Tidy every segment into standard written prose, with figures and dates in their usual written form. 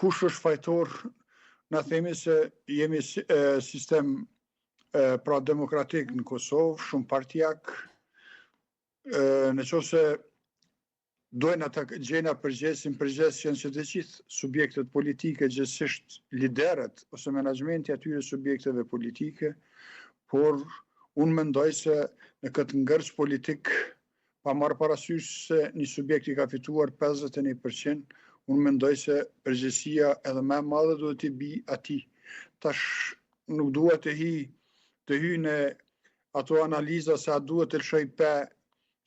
kush është fajtor, na themi se jemi sistem pra demokratik në Kosovë, shumë partijak, në qoftë se dojnë ata gjena përgjegjësin që të gjithë subjektet politike, gjithësisht liderët ose menaxhmenti atyre subjekteve politike, por unë mendoj se në këtë ngërç politik, pa marrë parasysh se një subjekt i ka fituar 51%, unë mendoj se përgjegjësia edhe më e madhe duhet të bi atij. Tash nuk dua të hyj në ato analiza se a duhet të lëshoj pe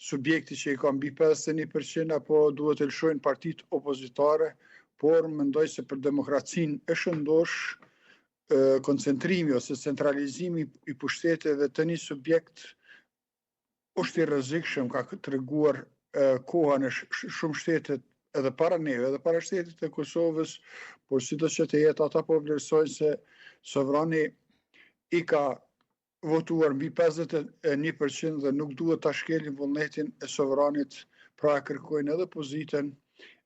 subjekti që i ka mbi 51% apo duhet të lëshojnë partitë opozitare, por mendoj se për demokracinë e shëndosh koncentrimi ose centralizimi i pushteteve të një subjekt është i rrezikshëm, ka treguar koha në shumë shtete edhe para neve, edhe para shtetit të Kosovës, por sidos që të jetë ata po vlerësojnë se sovrani i ka votuar mbi 51% dhe nuk duhet ta shkelin vullnetin e sovranit, pra kërkojnë edhe pozitën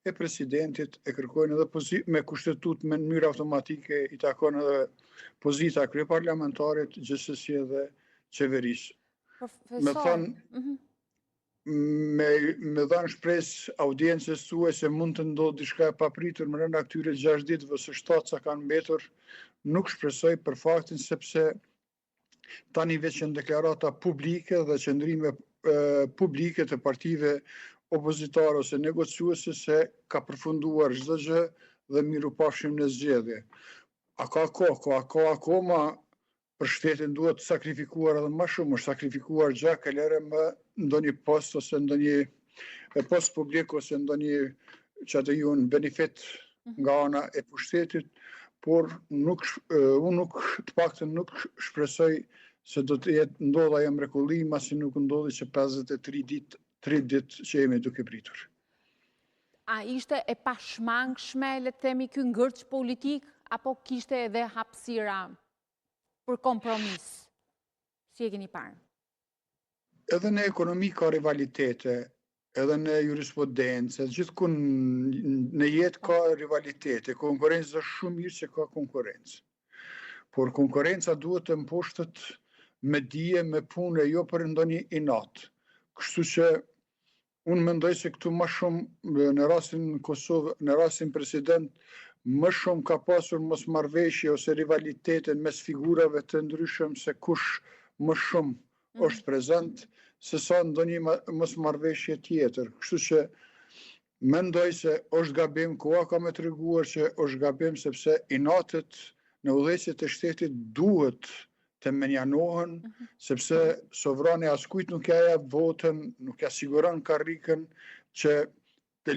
e presidentit, e kërkojnë edhe me kushtetut me mënyrë automatike i takon edhe pozita kryeparlamentarit, gjithsesi edhe qeverisë. Me thonë, me dhanë shpresë audiencës tuaj se mund të ndodhë diçka e papritur brenda këtyre 6 ditëve ose 7 sa kanë mbetur, nuk shpresoj për faktin sepse tani veç në deklarata publike dhe qëndrime publike të partive opozitare ose negociuese se ka përfunduar çdo gjë dhe mirupafshim në zgjedhje. A ka kohë, ka akoma për shtetin duhet sakrifikuar edhe më shumë, është sakrifikuar gjak e lere më ndonjë post ose ndonjë post publik ose ndonjë që të ju në benefit nga ana e pushtetit, por unë nuk të paktën nuk shpresoj se do të jetë ndodh ajo mrekulli, masi nuk ndodhi që 53 ditë që jemi duke pritur. A ishte e pashmangshme, le të themi, ky ngërç politik, apo kishte edhe hapësira për kompromis? Si e keni parë? Edhe në ekonomi ka rivalitete, edhe në jurisprudencë, gjithkund në jetë ka rivalitete, konkurencë është shumë mirë që ka konkurencë. Por konkurenca duhet të mposhtet me dije, me punë, jo për ndonjë inat. Kështu që unë mendoj se këtu më shumë në rastin Kosovë, në rastin president, më shumë ka pasur mosmarrveshje ose rivalitete mes figurave të ndryshëm se kush më shumë është prezent, se sa ndonjë mosmarrveshje tjetër. Kështu që mendoj se është gabim, koha ka me treguar që është gabim sepse inatet në udhëheqjet e shtetit duhet të menjanohen, sepse sovrani askujt nuk ja jep votën, nuk ja siguron karrikën që të